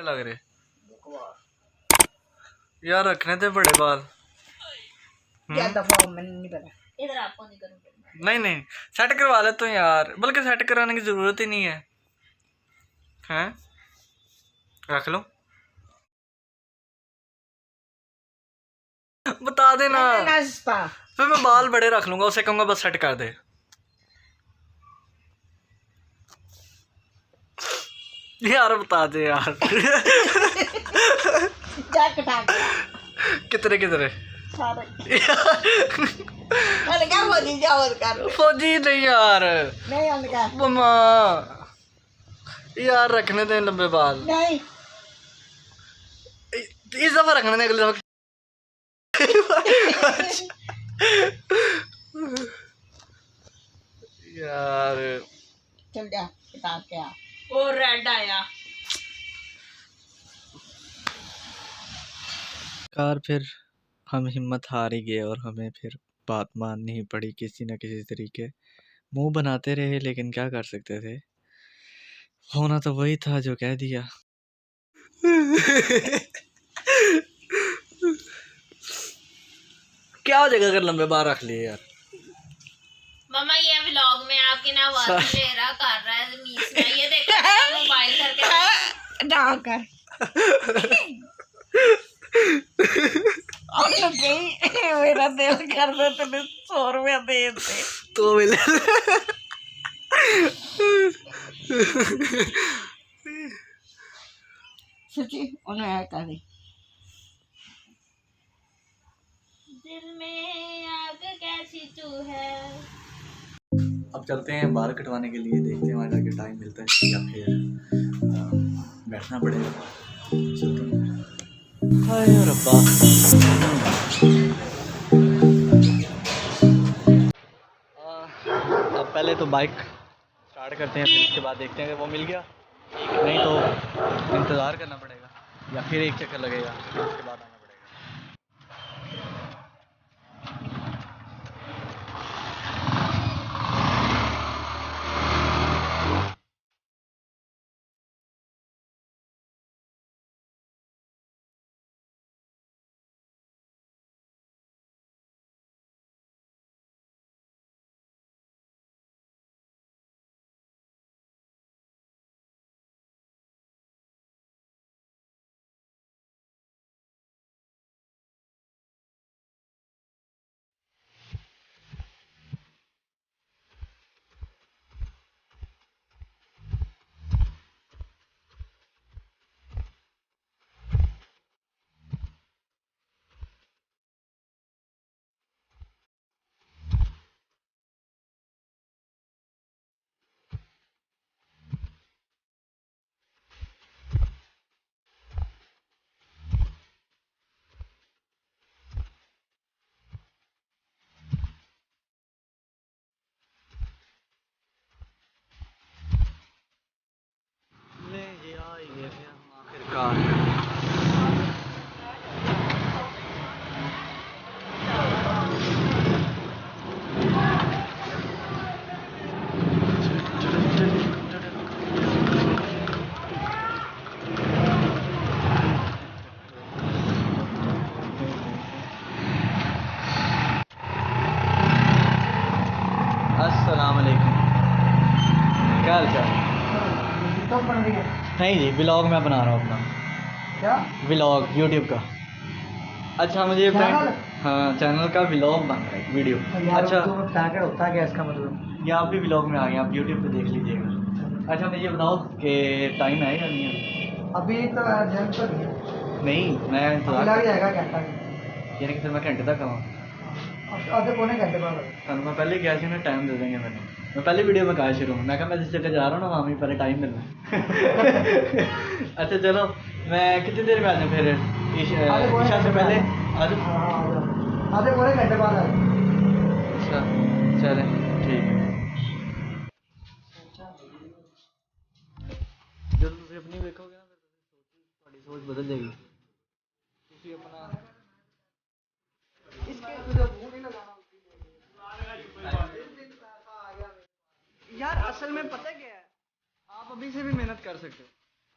लग रहे यार, रखने थे बड़े बाल। नहीं नहीं, सेट करवा ले तो यार, बल्कि सेट कराने की जरूरत ही नहीं है। हैं, रख लो, बता देना, फिर मैं बाल बड़े रख लूंगा, उसे कहूंगा बस सेट कर दे। यार बता दे यार। कितने कितने फौजी नहीं यार, मम्मा यार रखने दे लंबे बाल, नहीं इस दफा रखने दे, अगले दफा यार चल जा किताब क्या और रेड आया कार। फिर हम हिम्मत हार ही गए और हमें फिर बात माननी ही पड़ी किसी न किसी तरीके। मुंह बनाते रहे लेकिन क्या कर सकते थे, होना तो वही था जो कह दिया। क्या हो जाएगा अगर लंबे बाल रख लिए यार। मामा ये व्लॉग में आपकी ना आवाज ले रहा कर रहा है मीस में, ये देखो मोबाइल करके डाक कर मेरा दिल कर दे तुम 100 रुपया दे दे तो मिले। सच्ची उन्हें आया कर दिल में आग कैसी तू है। अब चलते हैं बाल कटवाने के लिए, देखते हैं वहाँ जाके टाइम मिलता है या फिर बैठना पड़ेगा। चलते हैं। हाय रब्बा, अब पहले तो बाइक स्टार्ट करते हैं, फिर उसके बाद देखते हैं कि वो मिल गया, नहीं तो इंतज़ार करना पड़ेगा या फिर एक चक्कर लगेगा, फिर उसके बाद आना पड़ेगा। अस्सलाम वालेकुम, क्या हाल चाल? नहीं जी, व्लॉग मैं बना रहा हूँ अपना। क्या व्लॉग यूट्यूब का? अच्छा मुझे हाँ, चैनल का व्लॉग बन रहा है, वीडियो। अच्छा होता क्या इसका मतलब? ये आप भी व्लॉग में आ गए, आप यूट्यूब पे देख लीजिएगा। अच्छा मुझे बताओ कि टाइम है या नहीं है? अभी तो नहीं, मैं लग जाएगा घंटा, यानी कि फिर मैं घंटे तक आऊँ। आधे पौने घंटे बाद ਤੁਹਾਨੂੰ मैं पहले कहा ना टाइम दे देंगे मैंने, मैं पहले वीडियो में कहा शुरू में, मैं कहा मैं जिस जगह जा रहा हूँ ना वहाँ भी पहले टाइम मिलना। अच्छा चलो, मैं कितनी देर में आ जाऊँ फिर? ईशा से पहले आ जाऊँ? आधे पौने घंटे बाद आ जाओ। अच्छा चले ठीक है। जब तुम अपनी देखोगे ना फिर सोच बदल जाएगी। तुम अपना यार असल में पता क्या है, आप अभी से भी मेहनत कर सकते हो,